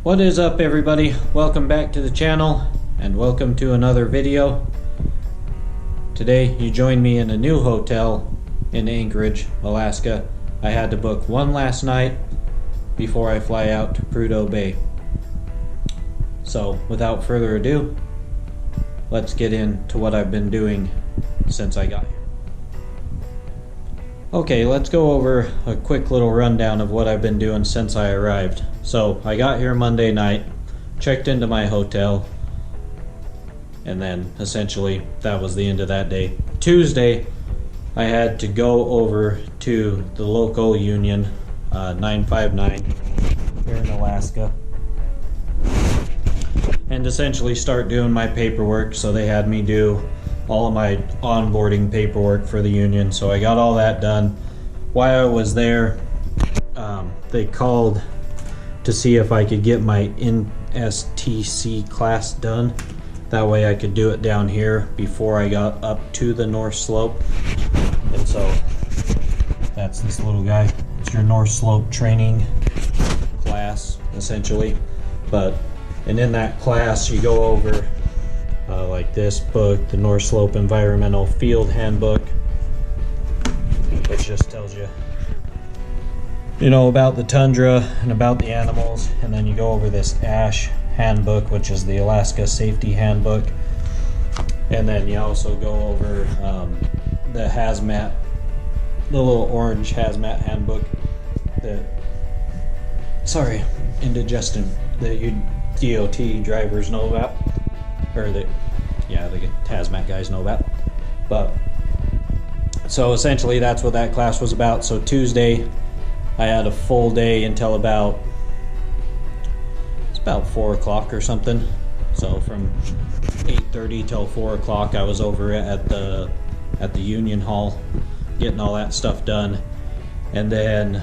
What is up, everybody? Welcome back to the channel and welcome to another video. Today you join me in a new hotel in Anchorage, Alaska. I had to book one last night before I fly out to Prudhoe Bay. So without further ado, let's get into what I've been doing since I got here. Okay, let's go over a quick little rundown of what I've been doing since I arrived. So I got here Monday night, checked into my hotel, and then essentially that was the end of that day. Tuesday, I had to go over to the local union, 959 here in Alaska, and essentially start doing my paperwork. So they had me do all of my onboarding paperwork for the union. So I got all that done. While I was there, they called to see if I could get my NSTC class done. That way I could do it down here before I got up to the North Slope. And so that's this little guy. It's your North Slope training class, essentially. And in that class you go over like this book, the North Slope Environmental Field Handbook, which just tells you, about the tundra and about the animals. And then you go over this ASH handbook, which is the Alaska Safety Handbook. And then you also go over the hazmat, the little orange hazmat handbook indigestion that you DOT drivers know about, or the hazmat guys know about. But so essentially that's what that class was about. So Tuesday I had a full day until about 4 o'clock or something. So from 8:30 till 4 o'clock I was over at the union hall getting all that stuff done. And then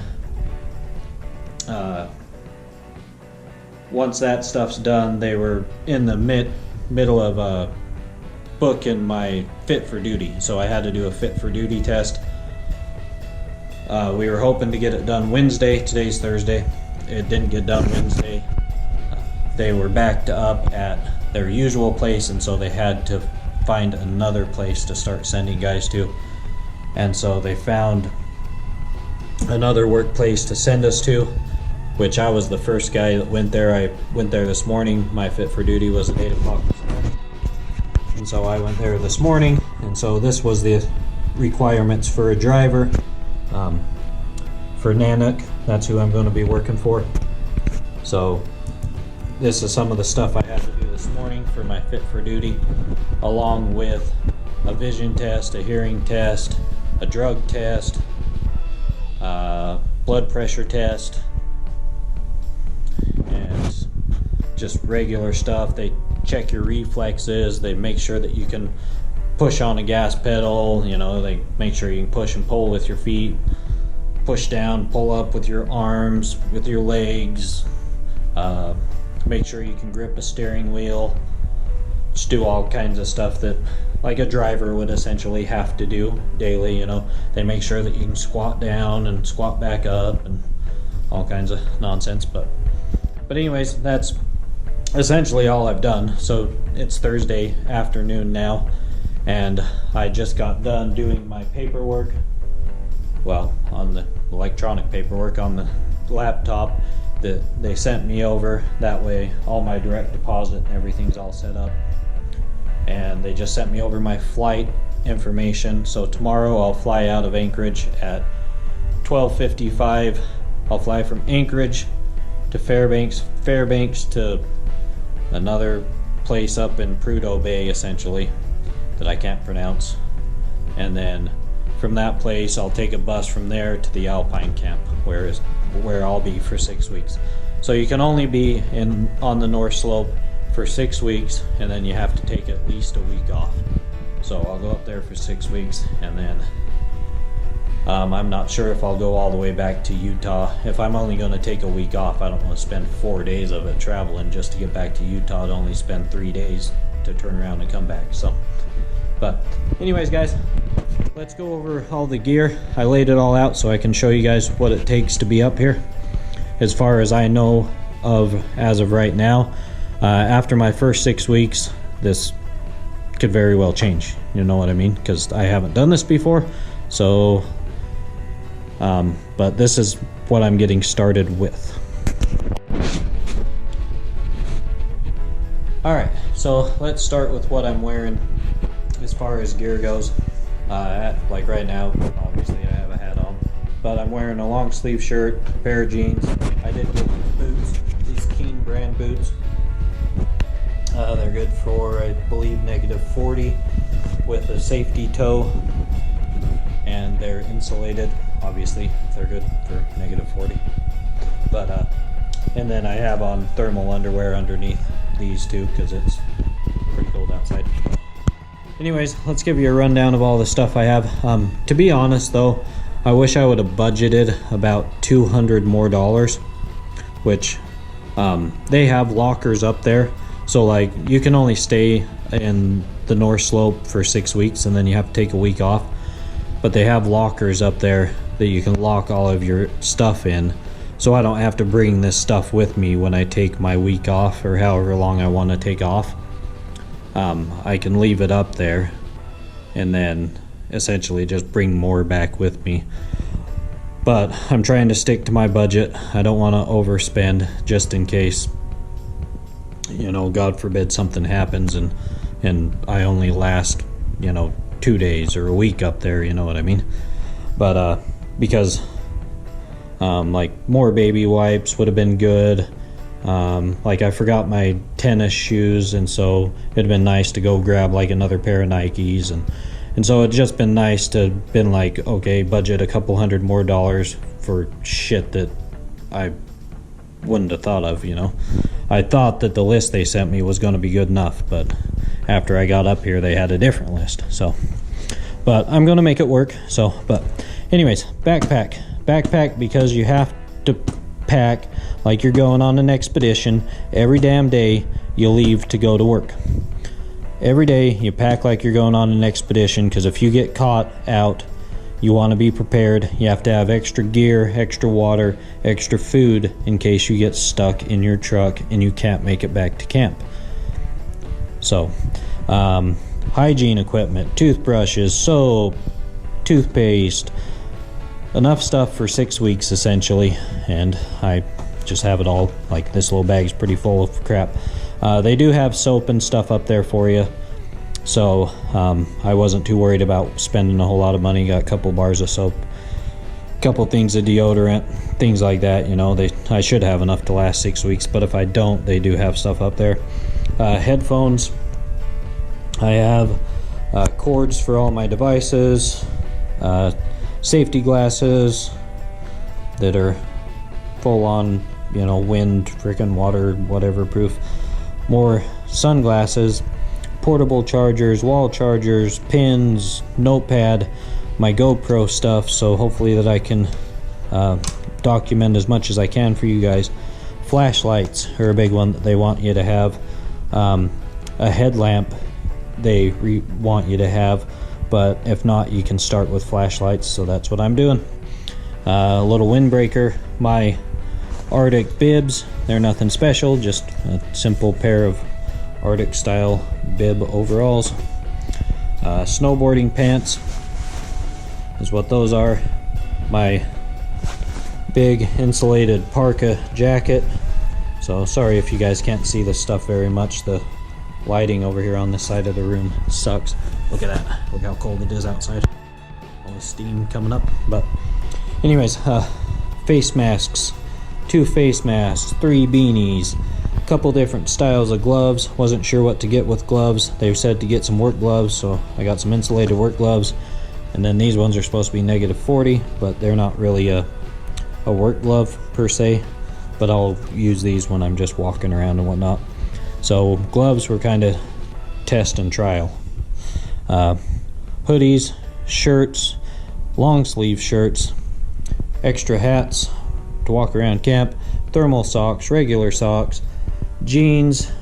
once that stuff's done, they were in the middle of booking my fit for duty. So I had to do a fit for duty test. We were hoping to get it done Wednesday. Today's Thursday. It didn't get done Wednesday. They were backed up at their usual place, and so they had to find another place to start sending guys to. And so they found another workplace to send us to, which I was the first guy that went there. I went there this morning. My fit for duty was at 8 o'clock this morning. And so I went there this morning, and so this was the requirements for a driver. For Nanook, that's who I'm going to be working for. So this is some of the stuff I had to do this morning for my fit for duty, along with a vision test, a hearing test, a drug test, blood pressure test, and just regular stuff. They check your reflexes. They make sure that you can push on a gas pedal. They make sure you can push and pull with your feet, push down, pull up with your arms, with your legs, make sure you can grip a steering wheel. Just do all kinds of stuff that like a driver would essentially have to do daily. They make sure that you can squat down and squat back up and all kinds of nonsense. But anyways, that's essentially all I've done. So it's Thursday afternoon now, and I just got done doing my paperwork. Well, on the electronic paperwork on the laptop that they sent me over. That way all my direct deposit and everything's all set up. And they just sent me over my flight information. So tomorrow I'll fly out of Anchorage at 12:55. I'll fly from Anchorage to Fairbanks to another place up in Prudhoe Bay, essentially, that I can't pronounce. And then from that place I'll take a bus from there to the Alpine camp, where I'll be for 6 weeks. So you can only be on the North Slope for 6 weeks, and then you have to take at least a week off. So I'll go up there for 6 weeks, and then I'm not sure if I'll go all the way back to Utah. If I'm only going to take a week off, I don't want to spend 4 days of it traveling just to get back to Utah. I'd only spend 3 days to turn around and come back. So, but anyways, guys, let's go over all the gear. I laid it all out so I can show you guys what it takes to be up here. As far as I know, as of right now. After my first 6 weeks, this could very well change. You know what I mean? Because I haven't done this before. So, but this is what I'm getting started with. Alright, so let's start with what I'm wearing as far as gear goes. Like right now, obviously I have a hat on, but I'm wearing a long sleeve shirt, a pair of jeans. I did get boots, these Keen brand boots. They're good for, I believe, -40 with a safety toe, and they're insulated. Obviously, they're good for -40. But and then I have on thermal underwear underneath these two because it's pretty cold outside. Anyways, let's give you a rundown of all the stuff I have. To be honest though, I wish I would have budgeted about $200 more, which they have lockers up there. So like you can only stay in the North Slope for 6 weeks and then you have to take a week off. But they have lockers up there that you can lock all of your stuff in. So I don't have to bring this stuff with me when I take my week off or however long I want to take off. I can leave it up there and then essentially just bring more back with me. But I'm trying to stick to my budget. I don't want to overspend just in case, you know, God forbid something happens and I only last, you know, 2 days or a week up there, you know what I mean? But because like more baby wipes would have been good. Like I forgot my tennis shoes, and so it'd been nice to go grab like another pair of Nikes, and so it'd just been nice to been like, okay, budget a couple $100 more for shit that I wouldn't have thought of, you know. I thought that the list they sent me was going to be good enough, but after I got up here they had a different list. So but I'm going to make it work. So but anyways, backpack because you have to pack like you're going on an expedition. Every damn day you leave to go to work. Every day you pack like you're going on an expedition, because if you get caught out, you want to be prepared. You have to have extra gear, extra water, extra food in case you get stuck in your truck and you can't make it back to camp. So hygiene equipment, toothbrushes, soap, toothpaste, enough stuff for 6 weeks essentially, and I just have it all. Like this little bag's pretty full of crap. They do have soap and stuff up there for you, so I wasn't too worried about spending a whole lot of money. Got a couple bars of soap, a couple things of deodorant, things like that. You know, I should have enough to last 6 weeks, but if I don't, they do have stuff up there. Headphones. I have cords for all my devices. Safety glasses that are full on, you know, wind, freaking water, whatever proof. More sunglasses, portable chargers, wall chargers, pins, notepad, my GoPro stuff, so hopefully that I can document as much as I can for you guys. Flashlights are a big one that they want you to have. A headlamp they want you to have, but if not, you can start with flashlights, so that's what I'm doing. A little windbreaker, my Arctic bibs, they're nothing special, just a simple pair of Arctic style bib overalls. Snowboarding pants is what those are. My big insulated parka jacket. So sorry if you guys can't see this stuff very much. The lighting over here on this side of the room sucks. Look at that. Look how cold it is outside. All the steam coming up. But anyways, face masks. 2 face masks, 3 beanies, a couple different styles of gloves. Wasn't sure what to get with gloves. They said to get some work gloves, so I got some insulated work gloves. And then these ones are supposed to be -40, but they're not really a work glove per se. But I'll use these when I'm just walking around and whatnot. So gloves were kind of test and trial. Hoodies, shirts, long sleeve shirts, extra hats to walk around camp, thermal socks, regular socks, jeans,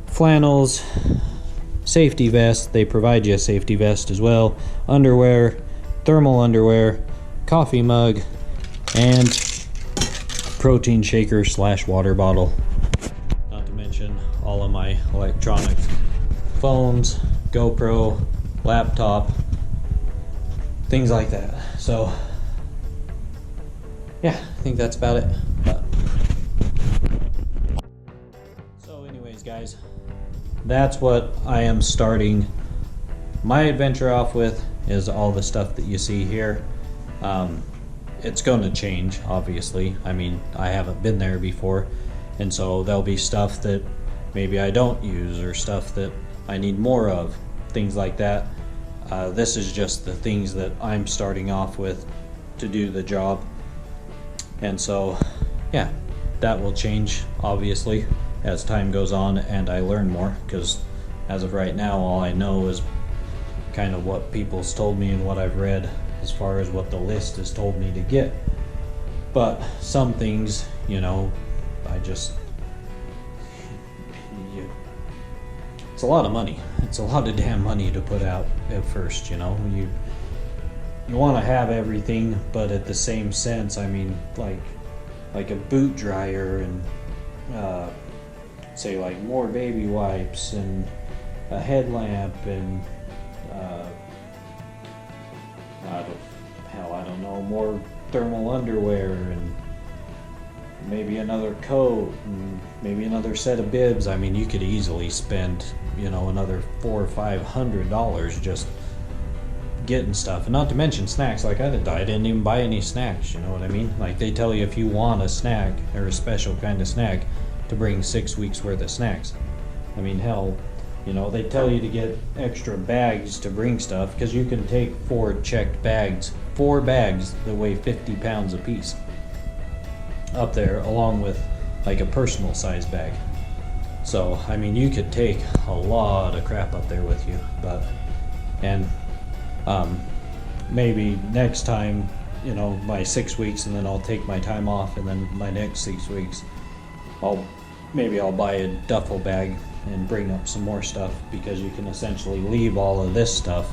flannels, safety vest. They provide you a safety vest as well, underwear, thermal underwear, coffee mug, and protein shaker / water bottle. Not to mention all of my electronic phones, GoPro, laptop, things like that. So yeah, I think that's about it. So anyways, guys, that's what I am starting my adventure off with, is all the stuff that you see here. It's going to change, obviously. I mean, I haven't been there before, and so there'll be stuff that maybe I don't use, or stuff that I need more of, things like that. This is just the things that I'm starting off with to do the job. And so, yeah, that will change, obviously, as time goes on and I learn more, because as of right now, all I know is kind of what people's told me and what I've read as far as what the list has told me to get. But some things, you know, I just, it's a lot of money. It's a lot of damn money to put out at first, you know. You want to have everything, but at the same sense, I mean, like a boot dryer, and say like more baby wipes, and a headlamp, and I don't know, more thermal underwear, and maybe another coat, and maybe another set of bibs. I mean, you could easily spend, you know, another $400 or $500 just getting stuff. And not to mention snacks. Like I didn't even buy any snacks, you know what I mean? Like they tell you if you want a snack, or a special kind of snack, to bring 6 weeks worth of snacks. I mean, hell, you know, they tell you to get extra bags to bring stuff, because you can take 4 checked bags, 4 bags that weigh 50 pounds a piece up there, along with like a personal size bag. So I mean, you could take a lot of crap up there with you. But maybe next time, you know, my 6 weeks, and then I'll take my time off, and then my next 6 weeks I'll buy a duffel bag and bring up some more stuff, because you can essentially leave all of this stuff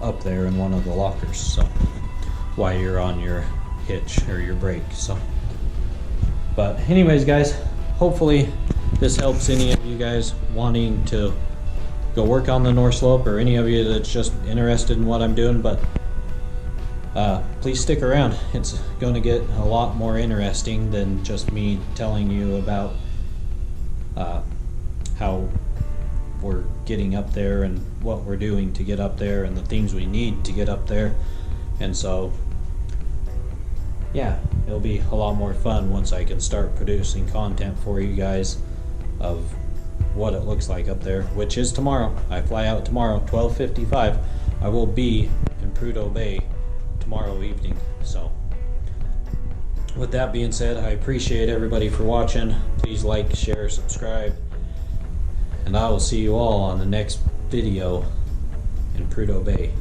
up there in one of the lockers, so while you're on your hitch or your brake. So but anyways, guys, hopefully this helps any of you guys wanting to go work on the North Slope, or any of you that's just interested in what I'm doing. But please stick around. It's going to get a lot more interesting than just me telling you about how we're getting up there, and what we're doing to get up there, and the things we need to get up there. And so yeah, it'll be a lot more fun once I can start producing content for you guys of what it looks like up there, which is tomorrow. I fly out tomorrow, 12:55. I will be in Prudhoe Bay tomorrow evening. So with that being said, I appreciate everybody for watching. Please like, share, subscribe, and I will see you all on the next video in Prudhoe Bay.